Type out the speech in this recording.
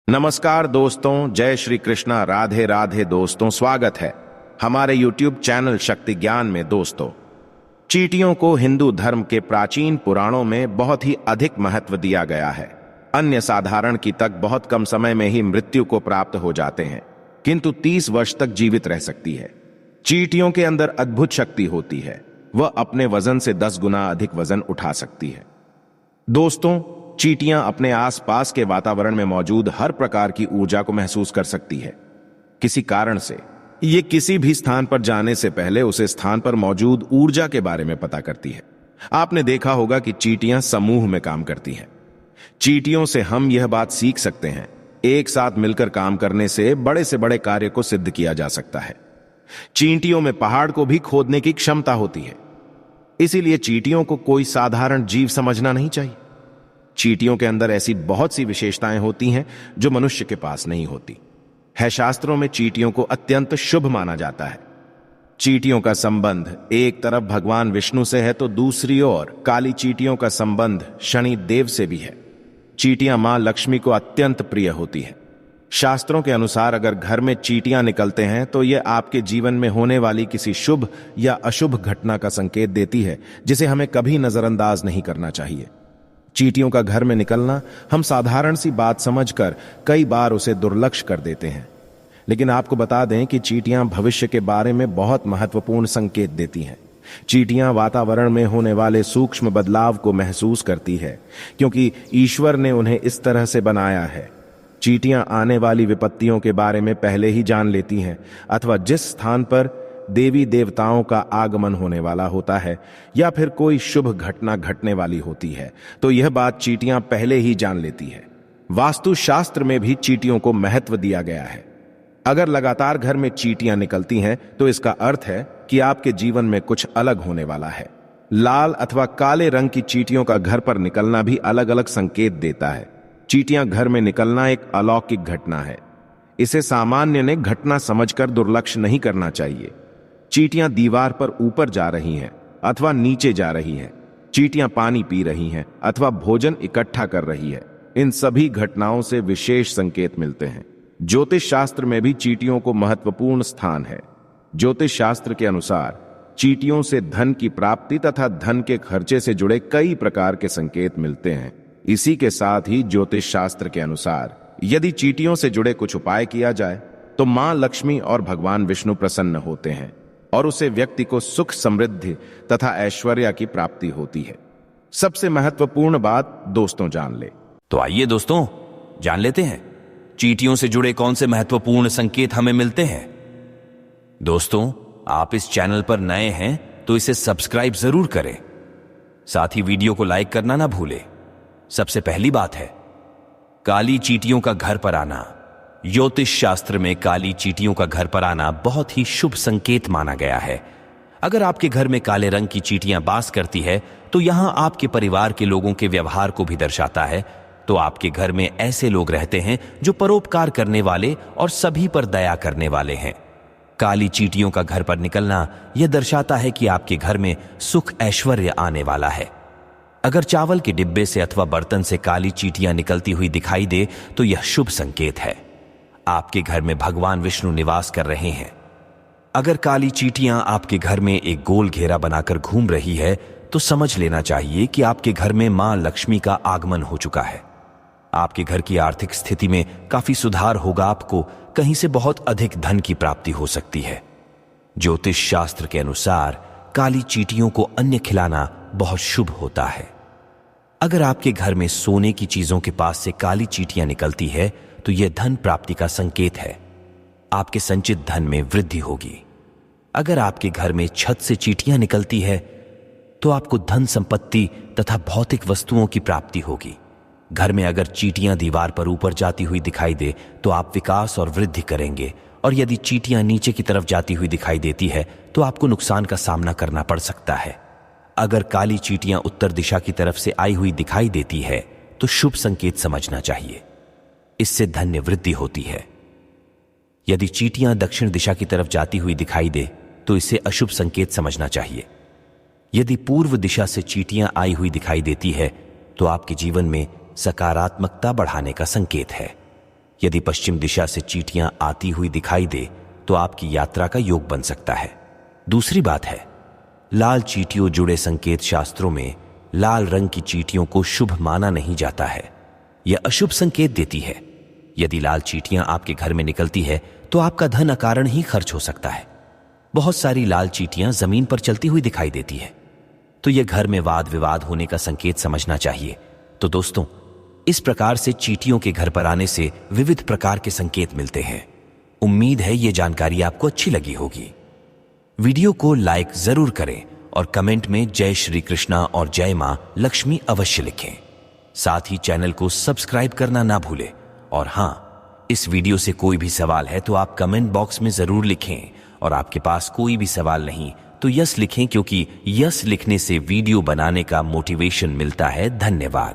नमस्कार दोस्तों, जय श्री कृष्णा, राधे राधे दोस्तों। स्वागत है हमारे YouTube चैनल शक्ति ज्ञान में। दोस्तों, चींटियों को हिंदू धर्म के प्राचीन पुराणों में बहुत ही अधिक महत्व दिया गया है। अन्य साधारण कीटक बहुत कम समय में ही मृत्यु को प्राप्त हो जाते हैं, किंतु 30 वर्ष तक जीवित रह सकती है। चींटियों के अंदर अद्भुत शक्ति होती है, वह अपने वजन से 10 गुना अधिक वजन उठा सकती है। दोस्तों, चींटियां अपने आसपास के वातावरण में मौजूद हर प्रकार की ऊर्जा को महसूस कर सकती है। किसी कारण से ये किसी भी स्थान पर जाने से पहले उसे स्थान पर मौजूद ऊर्जा के बारे में पता करती है। आपने देखा होगा कि चींटियां समूह में काम करती हैं। चींटियों से हम यह बात सीख सकते हैं, एक साथ मिलकर काम करने से बड़े कार्य को सिद्ध किया जा सकता है। चींटियों में पहाड़ को भी खोदने की क्षमता होती है, इसीलिए चींटियों को कोई साधारण जीव समझना नहीं चाहिए। चींटियों के अंदर ऐसी बहुत सी विशेषताएं होती हैं जो मनुष्य के पास नहीं होती है। शास्त्रों में चींटियों को अत्यंत शुभ माना जाता है। चींटियों का संबंध एक तरफ भगवान विष्णु से है तो दूसरी ओर काली चींटियों का संबंध शनि देव से भी है। चींटियां मां लक्ष्मी को अत्यंत प्रिय होती है। शास्त्रों के अनुसार अगर घर में चींटियां निकलते हैं तो यह आपके जीवन में होने वाली किसी शुभ या अशुभ घटना का संकेत देती है, जिसे हमें कभी नजरअंदाज नहीं करना चाहिए। चींटियों का घर में निकलना हम साधारण सी बात समझकर कई बार उसे दुर्लक्ष्य कर देते हैं, लेकिन आपको बता दें कि चींटियां भविष्य के बारे में बहुत महत्वपूर्ण संकेत देती हैं। चींटियां वातावरण में होने वाले सूक्ष्म बदलाव को महसूस करती है, क्योंकि ईश्वर ने उन्हें इस तरह से बनाया है। चींटियां आने वाली विपत्तियों के बारे में पहले ही जान लेती हैं, अथवा जिस स्थान पर देवी देवताओं का आगमन होने वाला होता है या फिर कोई शुभ घटना घटने वाली होती है, तो यह बात चींटियां पहले ही जान लेती है। वास्तुशास्त्र में भी चींटियों को महत्व दिया गया है। अगर लगातार घर में चींटियां निकलती हैं तो इसका अर्थ है कि आपके जीवन में कुछ अलग होने वाला है। लाल अथवा काले रंग की चींटियों का घर पर निकलना भी अलग अलग संकेत देता है। चींटियां घर में निकलना एक अलौकिक घटना है। इसे सामान्य ने घटना समझकर दुर्लक्ष्य नहीं करना चाहिए। चींटियां दीवार पर ऊपर जा रही हैं अथवा नीचे जा रही हैं। चींटियां पानी पी रही हैं अथवा भोजन इकट्ठा कर रही है। इन सभी घटनाओं से विशेष संकेत मिलते हैं। ज्योतिष शास्त्र में भी चींटियों को महत्वपूर्ण स्थान है। ज्योतिष शास्त्र के अनुसार चींटियों से धन की प्राप्ति तथा धन के खर्चे से जुड़े कई प्रकार के संकेत मिलते हैं। इसी के साथ ही ज्योतिष शास्त्र के अनुसार यदि चींटियों से जुड़े कुछ उपाय किया जाए तो मां लक्ष्मी और भगवान विष्णु प्रसन्न होते हैं और उसे व्यक्ति को सुख, समृद्धि तथा ऐश्वर्य की प्राप्ति होती है। सबसे महत्वपूर्ण बात दोस्तों जान ले। तो आइए दोस्तों जान लेते हैं चींटियों से जुड़े कौन से महत्वपूर्ण संकेत हमें मिलते हैं। दोस्तों, आप इस चैनल पर नए हैं तो इसे सब्सक्राइब जरूर करें, साथ ही वीडियो को लाइक करना ना भूलें। सबसे पहली बात है काली चींटियों का घर पर आना। ज्योतिष शास्त्र में काली चींटियों का घर पर आना बहुत ही शुभ संकेत माना गया है। अगर आपके घर में काले रंग की चींटियां वास करती है तो यहां आपके परिवार के लोगों के व्यवहार को भी दर्शाता है। तो आपके घर में ऐसे लोग रहते हैं जो परोपकार करने वाले और सभी पर दया करने वाले हैं। काली चींटियों का घर पर निकलना यह दर्शाता है कि आपके घर में सुख, ऐश्वर्य आने वाला है। अगर चावल के डिब्बे से अथवा बर्तन से काली चींटियां निकलती हुई दिखाई दे तो यह शुभ संकेत है। आपके घर में भगवान विष्णु निवास कर रहे हैं। अगर काली चींटियां आपके घर में एक गोल घेरा बनाकर घूम रही है तो समझ लेना चाहिए कि आपके घर में मां लक्ष्मी का आगमन हो चुका है। आपके घर की आर्थिक स्थिति में काफी सुधार होगा। आपको कहीं से बहुत अधिक धन की प्राप्ति हो सकती है। ज्योतिष शास्त्र के अनुसार काली चींटियों को अन्न खिलाना बहुत शुभ होता है। अगर आपके घर में सोने की चीजों के पास से काली चींटियां निकलती है तो यह धन प्राप्ति का संकेत है। आपके संचित धन में वृद्धि होगी। अगर आपके घर में छत से चींटियां निकलती है तो आपको धन, संपत्ति तथा भौतिक वस्तुओं की प्राप्ति होगी। घर में अगर चींटियां दीवार पर ऊपर जाती हुई दिखाई दे तो आप विकास और वृद्धि करेंगे, और यदि चींटियां नीचे की तरफ जाती हुई दिखाई देती है तो आपको नुकसान का सामना करना पड़ सकता है। अगर काली चींटियां उत्तर दिशा की तरफ से आई हुई दिखाई देती है तो शुभ संकेत समझना चाहिए। इससे धन्य वृद्धि होती है। यदि चींटियां दक्षिण दिशा की तरफ जाती हुई दिखाई दे तो इसे अशुभ संकेत समझना चाहिए। यदि पूर्व दिशा से चींटियां आई हुई दिखाई देती है तो आपके जीवन में सकारात्मकता बढ़ाने का संकेत है। यदि पश्चिम दिशा से चींटियां आती हुई दिखाई दे तो आपकी यात्रा का योग बन सकता है। दूसरी बात है, लाल चींटियों जुड़े संकेत शास्त्रों में लाल रंग की चींटियों को शुभ माना नहीं जाता है। यह अशुभ संकेत देती है। यदि लाल चींटियां आपके घर में निकलती है तो आपका धन अकारण ही खर्च हो सकता है। बहुत सारी लाल चींटियां जमीन पर चलती हुई दिखाई देती है तो यह घर में वाद विवाद होने का संकेत समझना चाहिए। तो दोस्तों, इस प्रकार से चींटियों के घर पर आने से विविध प्रकार के संकेत मिलते हैं। उम्मीद है ये जानकारी आपको अच्छी लगी होगी। वीडियो को लाइक जरूर करें और कमेंट में जय श्री कृष्णा और जय मां लक्ष्मी अवश्य लिखें। साथ ही चैनल को सब्सक्राइब करना ना भूलें। और हाँ, इस वीडियो से कोई भी सवाल है तो आप कमेंट बॉक्स में जरूर लिखें, और आपके पास कोई भी सवाल नहीं तो यस लिखें, क्योंकि यस लिखने से वीडियो बनाने का मोटिवेशन मिलता है। धन्यवाद।